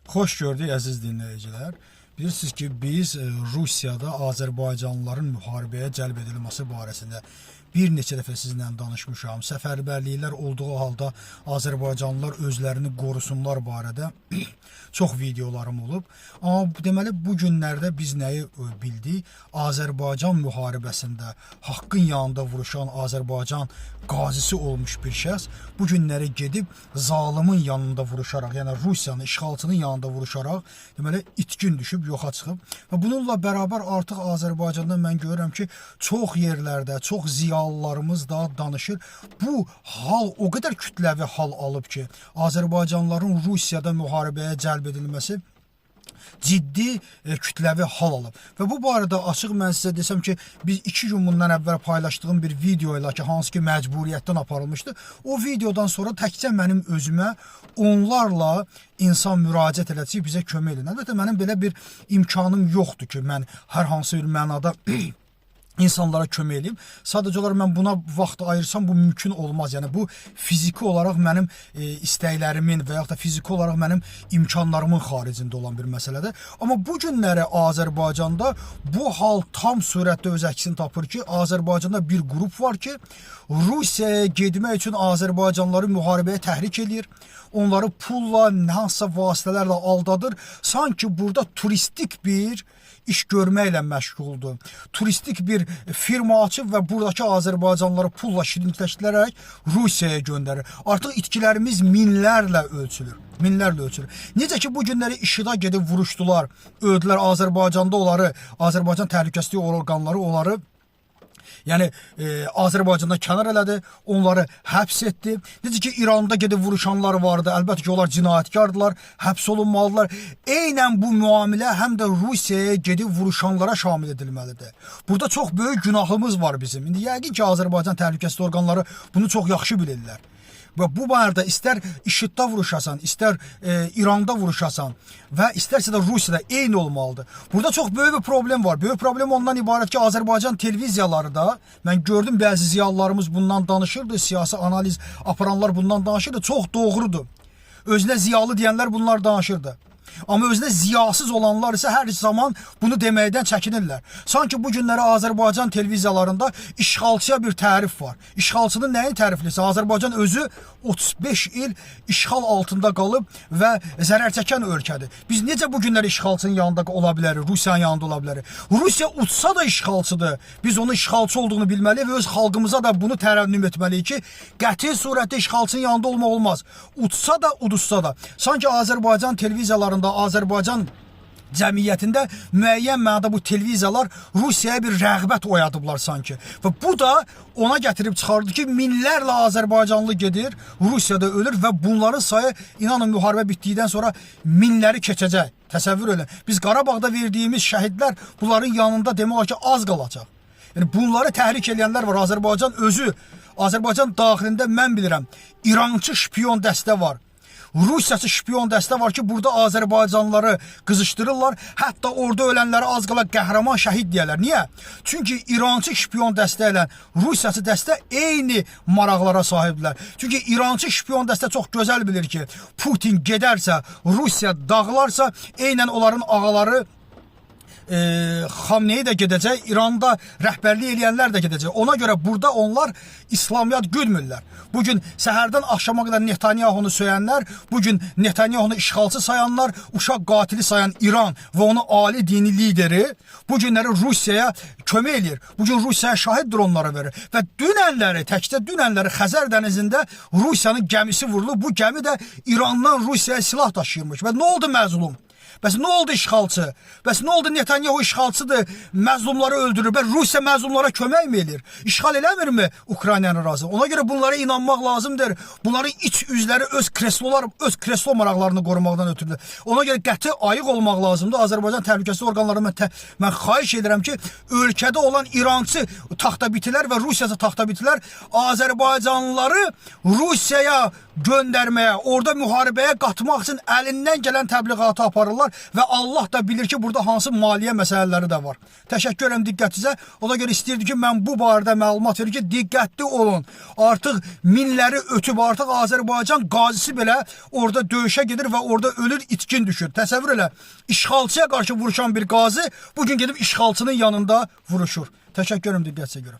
Xoş gördük əziz dinləyicilər. Bilirsiniz ki, biz Rusiyada Azərbaycanlıların müharibəyə cəlb edilməsi barəsində bir neçə dəfə sizinlə danışmışam. Səfərbərliklər olduğu halda Azərbaycanlılar özlərini qorusunlar barədə çox videolarım olub. Amma deməli bu günlərdə biz nəyi bildik? Azərbaycan müharibəsində haqqın yanında vuruşan Azərbaycan qazisi olmuş bir şəxs bu günləri gedib zalimin yanında vuruşaraq, yəni Rusiyanın işğalçının yanında vuruşaraq deməli itkin düşüb, yoxa çıxıb. Və bununla bərabər artıq Azərbaycanda mən görürəm ki, çox yerlərdə, çox ziyalılarımız da danışır. Bu hal o qədər kütləvi hal alıb ki, Azərbaycanlıların Rusiyada müharibəyə cəlb edilməsi ciddi kütləvi hal alıb. Və bu barədə açıq mən sizə desəm ki, biz 2 gün bundan əvvəl paylaşdığım bir video ilə ki, hansı ki məcburiyyətdən aparılmışdı. O videodan sonra təkcə mənim özümə onlarla insan müraciət elədi ki, bizə kömək edin. Əlbəttə mənim belə bir imkanım yoxdur ki, mən hər hansı bir mənada insanlara kömək edeyim. Sadəcə olaraq mən buna vaxt ayırsam bu mümkün olmaz. Yəni bu fiziki olaraq mənim istəklərimin və yaxud da fiziki olaraq mənim imkanlarımın xaricində olan bir məsələdir. Amma bu günləri Azərbaycanda bu hal tam surətdə öz əksini tapır ki, Azərbaycanda bir qrup var ki, Rusiyaya getmək üçün Azərbaycanlıları müharibəyə təhrik edir. Onları pulla, hansısa vasitələrlə aldadır. Sanki burada turistik bir iş görməklə məşğuldur. Turistik bir firma açıb və buradakı Azərbaycanlıları pulla şirinləşdirərək Rusiyaya göndərir. Artıq itkilərimiz minlərlə ölçülür. Minlərlə ölçülür. Necə ki bu günləri IŞİD-ə gedib vuruşdular, öldülər Azərbaycanda onları, Azərbaycan təhlükəsizlik orqanları onları yəni Azərbaycanda kənar elədi, onları həbs etdi. Necə ki İranda gedib vuruşanlar vardı, əlbəttə ki onlar cinayətkardılar, həbs olunmalılar. Eynən bu müamilə həm də Rusiyaya gedib vuruşanlara şamil edilməlidir. Burada çox böyük günahımız var bizim. İndi yəqin ki Azərbaycan təhlükəsizlik orqanları bunu çox yaxşı bilirlər. Və bu barədə istər IŞİD-də vuruşasan, istər İranda vuruşasan və istərsə də Rusiyada eyni olmalıdır. Burada çox böyük bir problem var. Böyük problem ondan ibarət ki, Azərbaycan televiziyaları da, mən gördüm bəzi ziyalılarımız bundan danışırdı, siyasi analiz aparanlar bundan danışırdı, çox doğrudur. Özünə ziyalı deyənlər bunlar danışırdı. Amma özünə ziyasız olanlar isə hər zaman bunu deməkdən çəkinirlər. Sanki bu günləri Azərbaycan televiziyalarında işğalçıya bir tərif var. İşğalçının nəyin təriflisi? Azərbaycan özü 35 il işğal altında qalıb və zərər çəkən ölkədir. Biz necə bu günləri işğalçının yanında ola bilərik, Rusiyanın yanında ola bilərik? Rusiya uçsa da işğalçıdır. Biz onun işğalçı olduğunu bilməliyik və öz xalqımıza da bunu tərənnüm etməliyik ki, qəti surətdə işğalçının yanında olmaq olmaz. Uçsa da, uduzsa da. Sanki Azərbaycan televiziyalarında, Azərbaycan cəmiyyətində müəyyən mənada bu televiziyalar Rusiyaya bir rəğbət oyadıblar sanki. Və bu da ona gətirib çıxardı ki, minlərlə Azərbaycanlı gedir, Rusiyada ölür və bunların sayı, inanın müharibə bitdikdən sonra minləri keçəcək. Təsəvvür edin. Biz Qarabağda verdiyimiz şəhidlər bunların yanında demək olar ki, az qalacaq. Yəni bunları təhrik edənlər var. Azərbaycan özü, Azərbaycan daxilində mən bilirəm, İrançı şpiyon dəstə var. Rusiyaçı şpiyon dəstə var ki, burada Azərbaycanlıları qızışdırırlar. Hətta orada ölənləri az qala qəhrəman şəhid deyərlər. Niyə? Çünki İrançı şpiyon dəstə ilə Rusiyaçı dəstə eyni maraqlara sahibdirlər. Çünki İrançı şpiyon dəstə çox gözəl bilir ki, Putin gedərsə, Rusiya dağılarsa, eynən onların ağaları Xamneyi də gedəcək, İranda rəhbərlik eləyənlər də gedəcək. Ona görə burada onlar İslamiyyat güdmürlər. Bugün səhərdən axşama qədər Netanyahunu söyənlər, bugün Netanyahunu işğalçı sayanlar, uşaq qatili sayan İran və onun ali dini lideri bu günləri Rusiyaya kömək eləyir. Bugün Rusiyaya şahid dronları verir. Və dünənləri, təkcə dünənləri Xəzər dənizində Rusiyanın gəmisi vurulub. Bu gəmi də İrandan Rusiyaya silah daşıyırmış. Və nə oldu məzlum? Bəs nə oldu işğalçı? Bəs nə oldu Netanyahu işğalçıdır, məzlumları öldürür və Rusiya məzlumlara kömək mi edir? İşğal eləmirmi Ukraynanın razı? Ona görə bunlara inanmaq lazımdır. Bunların iç üzləri öz kreslo maraqlarını qorumaqdan ötürüdür. Ona görə qəti ayıq olmaq lazımdır. Azərbaycan təhlükəsizlik orqanları mən xahiş edirəm ki, ölkədə olan İrançı taxtabitilər və Rusiyaçı taxtabitilər Azərbaycanlıları Rusiyaya göndərməyə, orada müharibəyə qatmaq üçün əlindən gələn təbliğatı aparırlar və Allah da bilir ki, burada hansı maliyyə məsələləri də var. Təşəkkür edirəm diqqətinizə. O da görə istəyirdi ki, mən bu barədə məlumat verim ki, diqqətli olun. Artıq minləri ötüb, artıq Azərbaycan qazisi belə orada döyüşə gedir və orada ölür, itkin düşür. Təsəvvür elə, işğalçıya qarşı vuruşan bir qazi bugün gedib işğalçının yanında vuruşur. Təşəkkür edirəm diqqətinizə görə.